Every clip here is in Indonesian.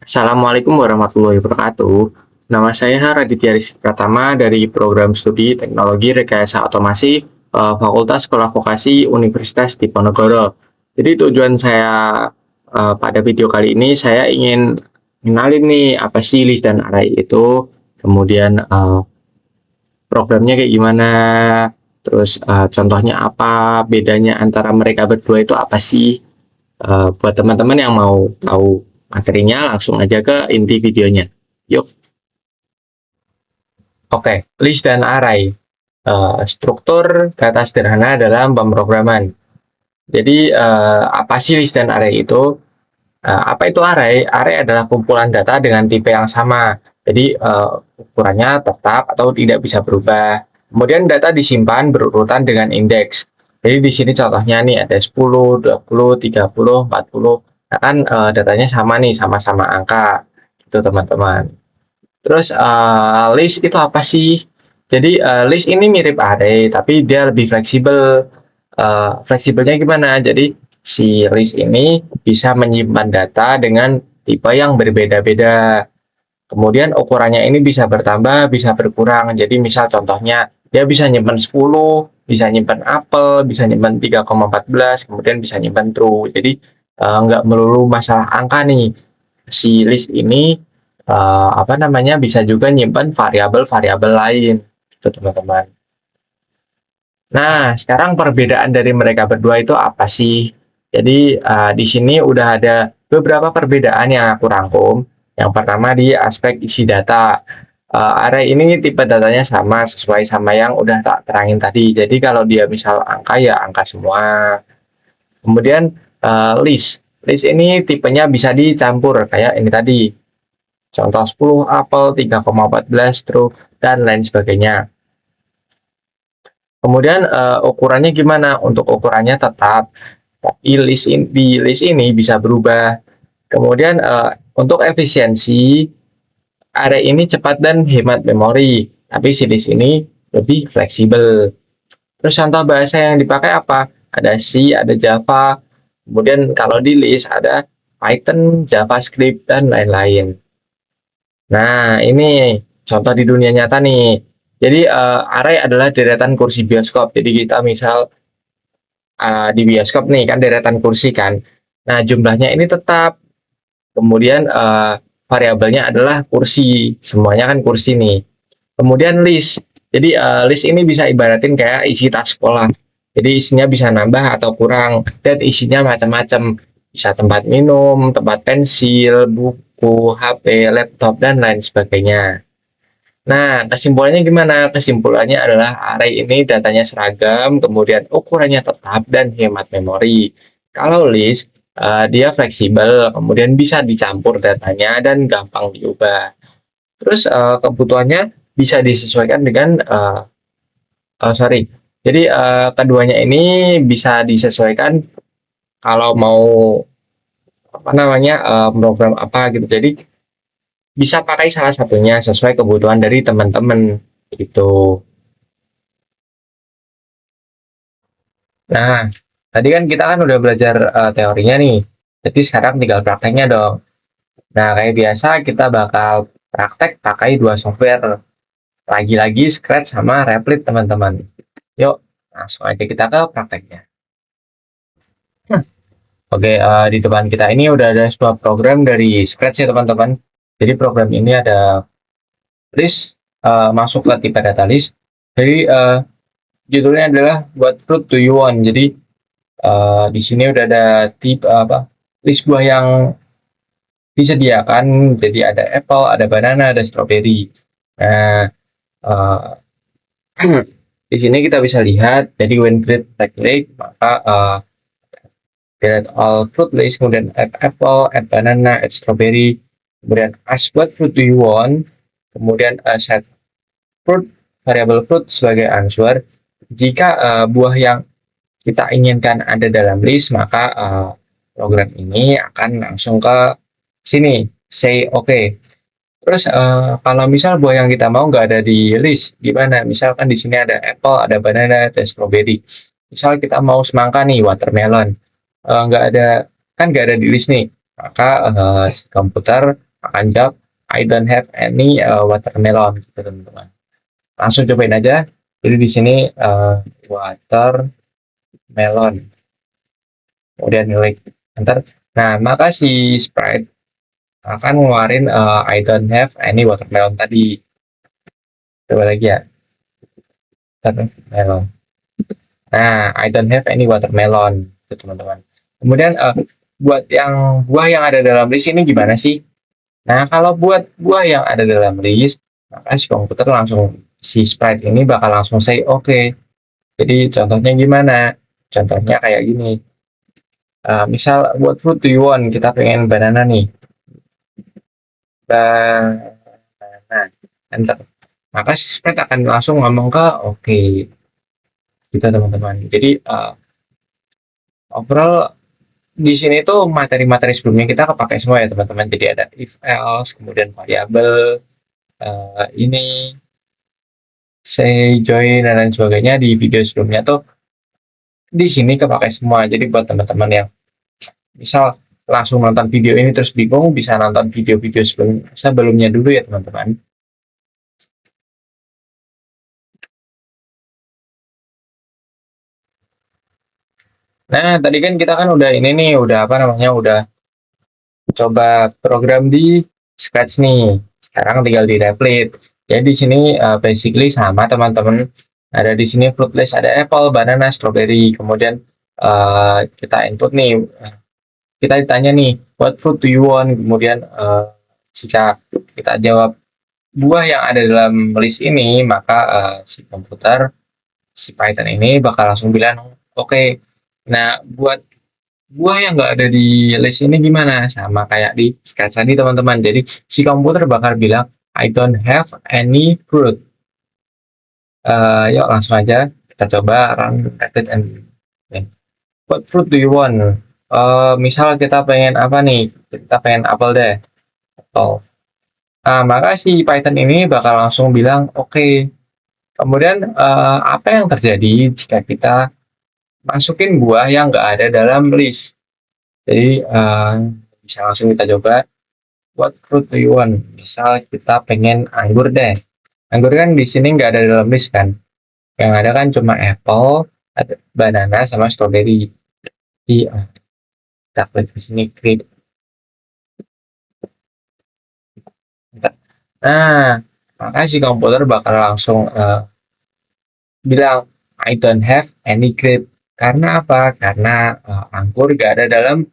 Assalamualaikum warahmatullahi wabarakatuh. Nama saya Raditya Rizky Pratama dari Program Studi Teknologi Rekayasa Otomasi Fakultas Sekolah Vokasi Universitas Diponegoro. Jadi tujuan saya pada video kali ini saya ingin kenalin nih apa sih list dan array itu, kemudian programnya kayak gimana, terus contohnya apa, bedanya antara mereka berdua itu apa sih. Buat teman-teman yang mau tahu materinya, langsung aja ke inti videonya. Yuk. Oke, list dan array. Struktur data sederhana dalam pemrograman. Jadi, apa sih list dan array itu? Apa itu array? Array adalah kumpulan data dengan tipe yang sama. Jadi, ukurannya tetap atau tidak bisa berubah. Kemudian data disimpan berurutan dengan indeks. Jadi di sini contohnya nih ada 10, 20, 30, 40. Nah, kan datanya sama nih, sama-sama angka. Itu teman-teman. Terus list itu apa sih? Jadi list ini mirip array, tapi dia lebih fleksibel. Fleksibelnya gimana? Jadi si list ini bisa menyimpan data dengan tipe yang berbeda-beda. Kemudian ukurannya ini bisa bertambah, bisa berkurang. Jadi misal contohnya dia bisa nyimpan 10, bisa nyimpan apel, bisa nyimpan 3,14, kemudian bisa nyimpan true. Jadi nggak melulu masalah angka nih. Si list ini apa namanya bisa juga nyimpan variabel-variabel lain, itu teman-teman. Nah, sekarang perbedaan dari mereka berdua itu apa sih? Jadi di sini udah ada beberapa perbedaan yang aku rangkum. Yang pertama di aspek isi data. Array ini tipe datanya sama sesuai sama yang udah tak terangin tadi. Jadi kalau dia misal angka ya angka semua. Kemudian list. List ini tipenya bisa dicampur kayak ini tadi. Contoh 10 apel, 3,14 true, dan lain sebagainya. Kemudian ukurannya gimana? Untuk ukurannya tetap, tapi di list ini bisa berubah. Kemudian untuk efisiensi, array ini cepat dan hemat memori, tapi si list ini lebih fleksibel. Terus contoh bahasa yang dipakai apa? Ada C, ada Java. Kemudian kalau di list ada Python, JavaScript, dan lain-lain. Nah, ini contoh di dunia nyata nih. Jadi array adalah deretan kursi bioskop. Jadi kita misal di bioskop nih kan deretan kursi kan. Nah, jumlahnya ini tetap. Kemudian variabelnya adalah kursi. Semuanya kan kursi nih. Kemudian list. Jadi list ini bisa ibaratin kayak isi tas sekolah. Jadi isinya bisa nambah atau kurang dan isinya macam-macam. Bisa tempat minum, tempat pensil, buku, HP, laptop dan lain sebagainya. Nah, kesimpulannya gimana? Kesimpulannya adalah array ini datanya seragam, kemudian ukurannya tetap dan hemat memori. Kalau list, dia fleksibel, kemudian bisa dicampur datanya dan gampang diubah. Terus kebutuhannya bisa disesuaikan dengan sorry. Jadi keduanya ini bisa disesuaikan kalau mau apa namanya program apa gitu. Jadi bisa pakai salah satunya sesuai kebutuhan dari teman-teman gitu. Nah, tadi kan kita kan udah belajar teorinya nih. Jadi sekarang tinggal prakteknya dong. Nah, kayak biasa kita bakal praktek pakai dua software. Lagi-lagi Scratch sama Replit teman-teman. Yuk, langsung aja kita ke prakteknya. Oke, di depan kita ini udah ada sebuah program dari Scratch ya teman-teman. Jadi program ini ada list, masuk ke tipe data list. Jadi judulnya adalah what fruit do you want. Jadi di sini udah ada tipe apa list buah yang disediakan. Jadi ada apple, ada banana, ada strawberry. Nah, uh, di sini kita bisa lihat. Jadi when bread like maka get all fruit list, kemudian add apple, add banana, add strawberry, kemudian ask what fruit do you want, kemudian set fruit variable fruit sebagai answer. Jika buah yang kita inginkan ada dalam list, maka program ini akan langsung ke sini, say oke. Okay. Terus kalau misal buah yang kita mau nggak ada di list, gimana? Misalkan di sini ada apple, ada banana, ada strawberry. Misal kita mau semangka nih, watermelon, nggak ada kan nggak ada di list nih, maka komputer akan jawab I don't have any watermelon gitu teman-teman. Langsung cobain aja. Jadi di sini watermelon, kemudian klik enter. Nah, maka si Sprite akan ngeluarin I don't have any watermelon tadi. Coba lagi ya, watermelon. Nah, I don't have any watermelon, itu teman-teman. Kemudian buat yang buah yang ada dalam list ini gimana sih? Nah, kalau buat buah yang ada dalam list, maka si komputer langsung, si Sprite ini bakal langsung say oke. Okay. Jadi contohnya gimana? Contohnya kayak gini. Misal what fruit do you want? Kita pengen banana nih. Banana. Enter. Maka si Sprite akan langsung ngomong ke oke. Okay. Gitu teman-teman. Jadi overall di sini tuh materi-materi sebelumnya kita kepakai semua ya teman-teman. Jadi ada if else, kemudian variabel ini, say, join, dan lain sebagainya di video sebelumnya tuh di sini kepakai semua. Jadi buat teman-teman yang misal langsung nonton video ini terus bingung, bisa nonton video-video sebelumnya dulu ya teman-teman. Nah, tadi kan kita kan udah ini nih, udah apa namanya, udah coba program di Scratch nih. Sekarang tinggal di replit. Jadi di sini basically sama teman-teman. Ada di sini fruit list, ada apple, banana, strawberry. Kemudian kita input nih, kita ditanya nih, what fruit do you want? Kemudian jika kita jawab buah yang ada dalam list ini, maka si komputer, si Python ini bakal langsung bilang, oke, nah buat buah yang nggak ada di list ini gimana? Sama kayak di Scratch tadi teman-teman. Jadi si komputer bakal bilang, I don't have any fruit. Yuk langsung aja kita coba run edit and what fruit do you want? Misal kita pengen apa nih? Kita pengen apel deh. Apel. Nah, maka si Python ini bakal langsung bilang oke. Okay. Kemudian apa yang terjadi jika kita masukin buah yang nggak ada dalam list? Jadi bisa langsung kita coba. What fruit do you want? Misal kita pengen anggur deh. Anggur kan di sini nggak ada dalam list kan? Yang ada kan cuma apple, ada banana sama strawberry. Jadi kita klik di sini klik. Nah, maka si komputer bakal langsung bilang I don't have any grape. Karena apa? Karena anggur gak ada dalam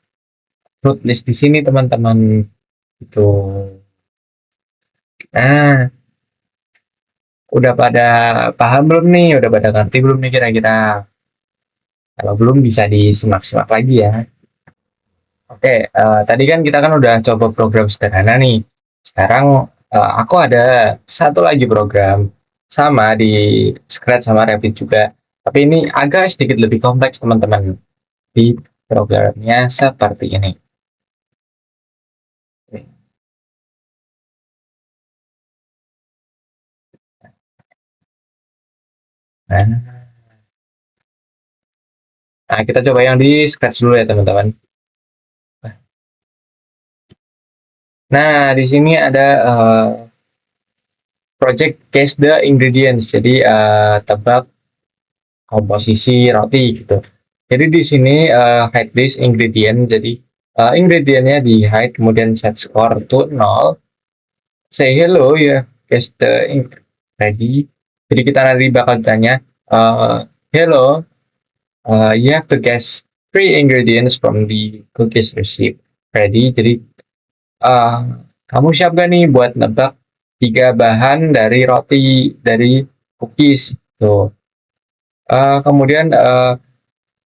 fruit list di sini teman-teman. Itu. Nah, udah pada paham belum nih? Udah pada ngerti belum nih kira-kira? Kalau belum bisa disimak-simak lagi ya. Oke, tadi kan kita kan udah coba program sederhana nih. Sekarang aku ada satu lagi program sama di Scratch sama Revit juga. Tapi ini agak sedikit lebih kompleks teman-teman. Di programnya seperti ini. Nah, kita coba yang di Scratch dulu ya teman-teman. Nah, di sini ada project guess the ingredients. Jadi tebak komposisi roti gitu. Jadi di sini hide this ingredient. Jadi ingredientnya di hide, kemudian set score to 0. Say hello ya, guess the ready. Jadi kita nanti bakal tanya hello, you have to guess 3 ingredients from the cookies recipe. Ready? Jadi kamu siap gak nih buat nebak 3 bahan dari roti dari cookies tuh. Kemudian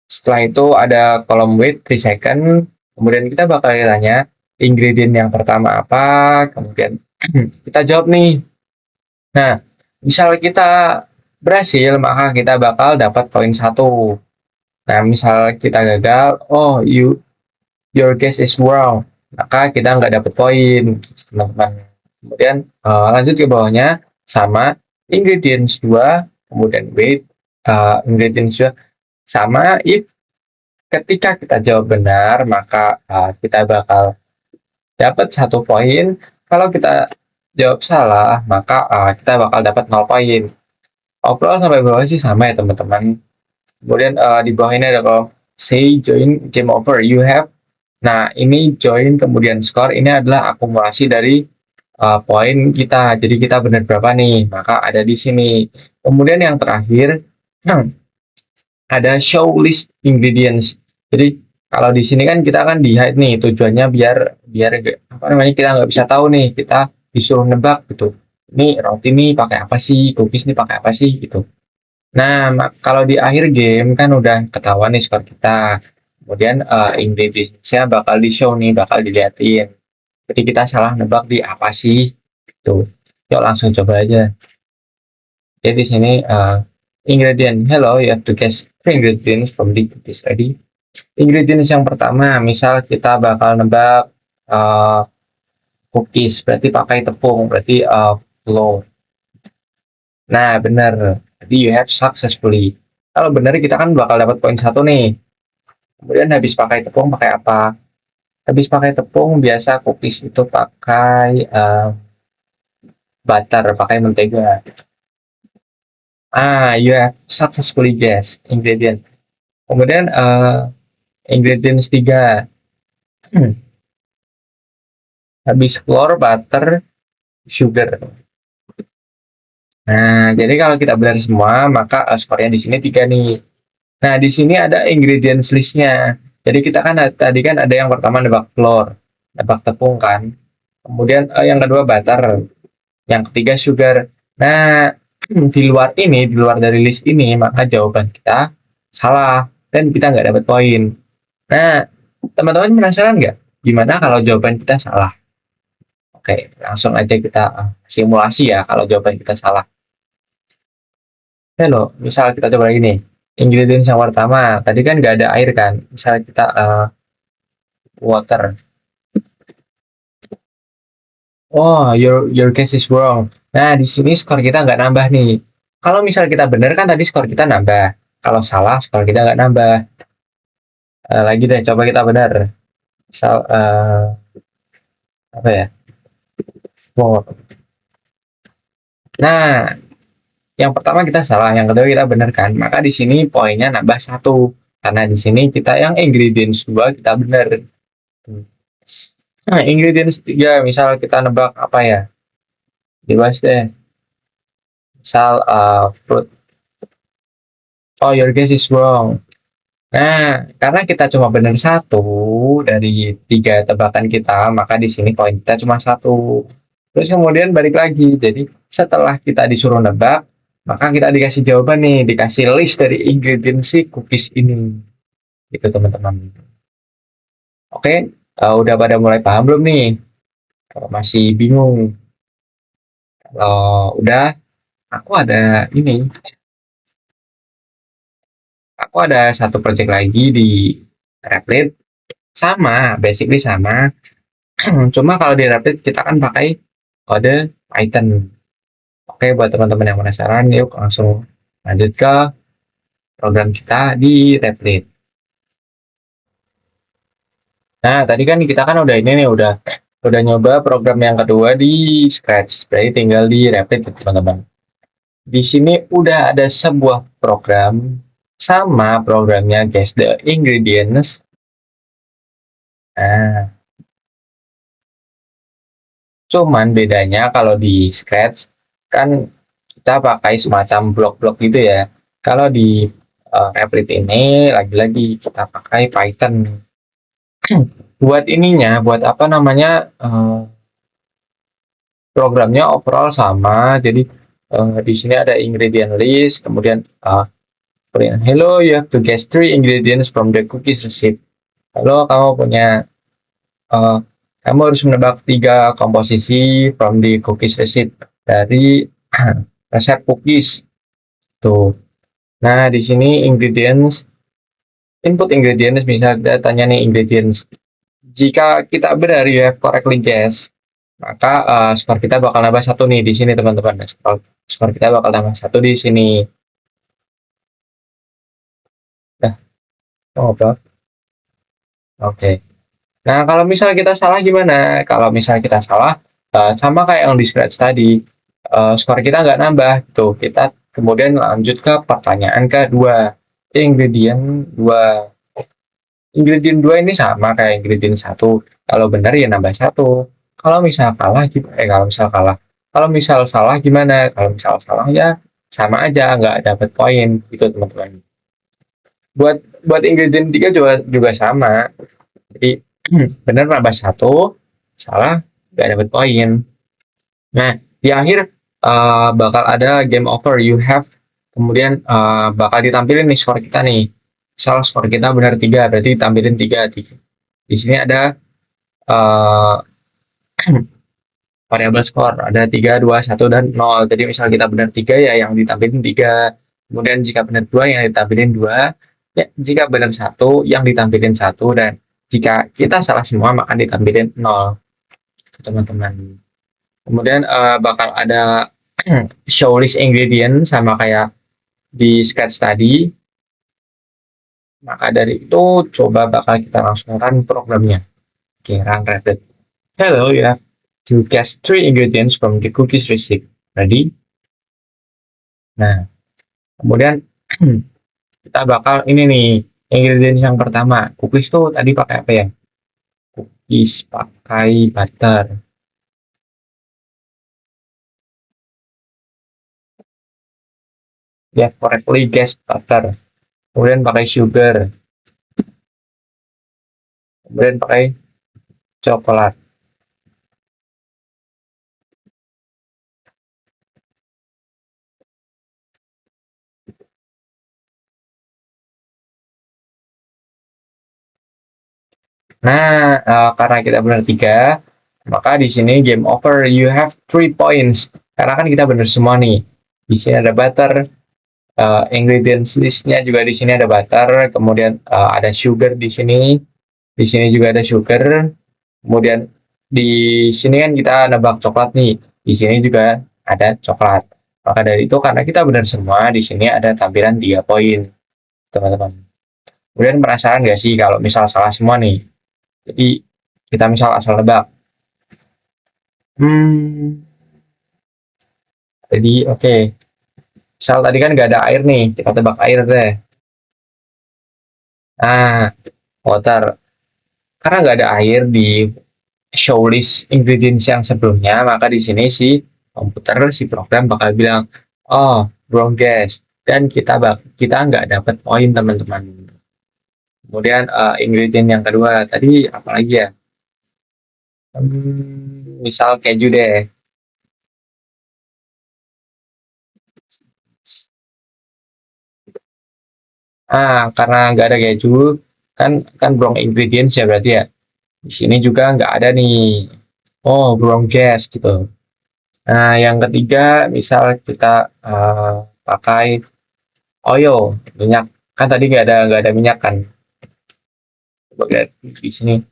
setelah itu ada kolom wait 3 second. Kemudian kita bakal tanya ingredient yang pertama apa. Kemudian kita jawab nih. Nah, misal kita berhasil, maka kita bakal dapat poin 1. Nah, misal kita gagal, oh your guess is wrong, maka kita nggak dapat poin, teman-teman. Kemudian lanjut ke bawahnya sama ingredients 2, kemudian wait ingredients 2 sama if ketika kita jawab benar, maka kita bakal dapat 1 poin. Kalau kita jawab salah, maka kita bakal dapat 0 poin. Overall sampai bawah sih sama ya teman-teman. Kemudian di bawah ini ada kolom say join game over you have. Nah, ini join kemudian score ini adalah akumulasi dari poin kita. Jadi kita benar berapa nih? Maka ada di sini. Kemudian yang terakhir ada show list ingredients. Jadi kalau di sini kan kita di hide nih, tujuannya biar biar apa namanya, kita nggak bisa tahu nih, kita disuruh nebak gitu. Ini roti nih pakai apa sih, cookies nih pakai apa sih gitu. Nah, kalau di akhir game kan udah ketahuan nih skor kita. Kemudian ingredients-nya bakal di-show nih, bakal dilihatin. Jadi kita salah nebak di apa sih? Gitu. Yuk langsung coba aja. Jadi di sini ingredient. Hello, you have to guess 3 ingredients from the cookies ready. Ingredients yang pertama, misal kita bakal nebak cookies, berarti pakai tepung, berarti flour. Nah, benar. Jadi you have successfully. Kalau benar kita kan bakal dapat poin 1 nih. Kemudian habis pakai tepung pakai apa? Habis pakai tepung biasa cookies itu pakai butter, pakai mentega. You have successfully guessed ingredient. Kemudian ingredients 3. Habis flour, butter, sugar. Nah, jadi kalau kita benar semua, maka skornya di sini 3 nih. Nah, di sini ada ingredients listnya. Jadi kita kan tadi kan ada yang pertama nebak flour, nebak tepung kan. Kemudian yang kedua butter, yang ketiga sugar. Nah, di luar ini, di luar dari list ini, maka jawaban kita salah dan kita nggak dapat poin. Nah, teman-teman penasaran nggak? Gimana kalau jawaban kita salah? Oke, langsung aja kita simulasi ya kalau jawaban kita salah. Hello, misal kita coba lagi nih. Ingredients yang pertama, tadi kan nggak ada air kan? Misal kita water. Oh, your guess is wrong. Nah, di sini skor kita nggak nambah nih. Kalau misal kita benar kan tadi skor kita nambah. Kalau salah, skor kita nggak nambah. Lagi deh, coba kita benar. Misal, apa ya? Oh. Nah, yang pertama kita salah, yang kedua kita benar kan. Maka di sini poinnya nambah 1. Karena di sini kita yang ingredients 2 kita benar. Nah, ingredients 3, misal kita nebak apa ya? Bebas deh. Misal fruit. Oh, your guess is wrong. Nah, karena kita cuma benar 1 dari 3 tebakan kita, maka di sini poin kita cuma 1. Terus kemudian balik lagi. Jadi setelah kita disuruh nebak, maka kita dikasih jawaban nih, dikasih list dari ingredients si cookies ini. Gitu teman-teman. Oke, udah pada mulai paham belum nih? Kalau masih bingung, kalau udah, aku ada ini. Aku ada satu project lagi di Replit, sama, basically sama. Cuma kalau di Replit kita kan pakai kode Python. Oke, buat teman-teman yang penasaran, yuk langsung lanjut ke program kita di Replit. Nah, tadi kan kita kan udah ini nih, udah nyoba program yang kedua di Scratch. Berarti tinggal di Replit teman-teman. Di sini udah ada sebuah program sama programnya guys, the ingredients. Nah, cuman bedanya kalau di Scratch kan kita pakai semacam blok-blok gitu ya. Kalau di Replit ini lagi-lagi kita pakai Python. Buat ininya, buat apa namanya, programnya overall sama. Jadi di sini ada ingredient list, kemudian hello, you have to guess 3 ingredients from the cookies recipe. Halo, kamu harus menebak 3 komposisi from the cookies recipe dari resep cookies. Tuh. Nah, di sini ingredients, input ingredients, misal kita tanya nih ingredients. Jika kita benar, you have correctly guess, maka skor kita bakal nambah 1 nih di sini teman-teman. Skor kita bakal nambah 1 di sini. Nah, oh apa? Oke. Nah, kalau misalnya kita salah gimana? Kalau misalnya kita salah, sama kayak yang di scratch tadi, skor kita nggak nambah tuh. Kita kemudian lanjut ke pertanyaan kedua. Ingredient 2. Ingredient 2 ini sama kayak ingredient 1. Kalau benar ya nambah 1. Kalau misal kalah gimana? Kalau misal kalah. Kalau misal salah gimana? Kalau misal salah ya sama aja, nggak dapat poin gitu teman-teman. Buat buat ingredient 3 juga sama. Jadi benar nambah 1, salah nggak dapat poin. Nah, di akhir bakal ada game over, you have, kemudian bakal ditampilin nih skor kita nih. Misal skor kita benar 3, berarti ditampilin 3. Di sini ada uh, variabel skor, ada 3, 2, 1, dan 0. Jadi misal kita benar 3 ya yang ditampilin 3. Kemudian jika benar 2 yang ditampilin 2. Ya, jika benar 1 yang ditampilin 1, dan jika kita salah semua maka ditampilin 0. Teman-teman. Kemudian bakal ada show list ingredient sama kayak di sketch tadi. Maka dari itu coba bakal kita langsung run programnya. Oke, run Reddit. Hello, you have to guess 3 ingredients from the cookies recipe. Ready? Nah, kemudian kita bakal ini nih, ingredients yang pertama. Cookies tuh tadi pakai apa ya? Cookies pakai butter. Ya, correctly guess butter. Kemudian pakai sugar. Kemudian pakai coklat. Nah, karena kita benar 3, maka di sini game over, you have 3 points. Karena kan kita benar semua nih. Di sini ada butter, ingredients listnya juga di sini ada butter, kemudian ada sugar di sini juga ada sugar, kemudian di sini kan kita nebak coklat nih, di sini juga ada coklat. Maka dari itu karena kita benar semua, di sini ada tampilan 3 poin, teman-teman. Kemudian penasaran nggak sih kalau misal salah semua nih? Jadi kita misal asal nebak. Hmm, jadi oke. Misal tadi kan nggak ada air nih, kita tebak air deh. Nah, water. Karena nggak ada air di show list ingredients yang sebelumnya, maka di sini si program bakal bilang, oh, wrong guess. Dan kita nggak dapat poin teman-teman. Kemudian ingredient yang kedua tadi apa lagi ya? Misal keju deh. Karena nggak ada keju, kan kan wrong ingredients ya berarti ya. Di sini juga nggak ada nih. Oh, wrong guess gitu. Nah, yang ketiga, misal kita pakai oil, minyak. Kan tadi nggak ada minyak kan. Coba lihat di sini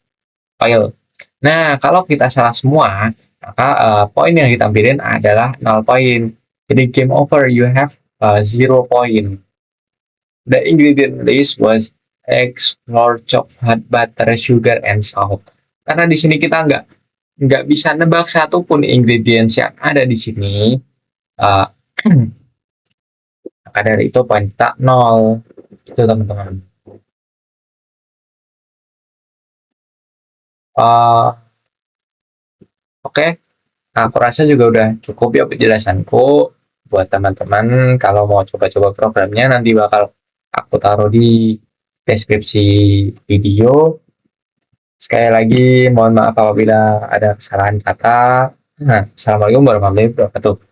oil. Nah, kalau kita salah semua, maka poin yang ditampilin adalah 0 poin. Jadi game over, you have 0 point. The ingredient list was eggs, flour, chocolate, butter, sugar, and salt. Karena di sini kita nggak bisa nebak satupun ingredients yang ada di sini. Uh, maka dari itu poin kita 0. Itu teman-teman. Uh, Oke, okay. Nah, aku rasa juga udah cukup ya penjelasanku. Buat teman-teman kalau mau coba-coba programnya nanti bakal aku taruh di deskripsi video. Sekali lagi mohon maaf apabila ada kesalahan kata. Nah, assalamualaikum warahmatullahi wabarakatuh.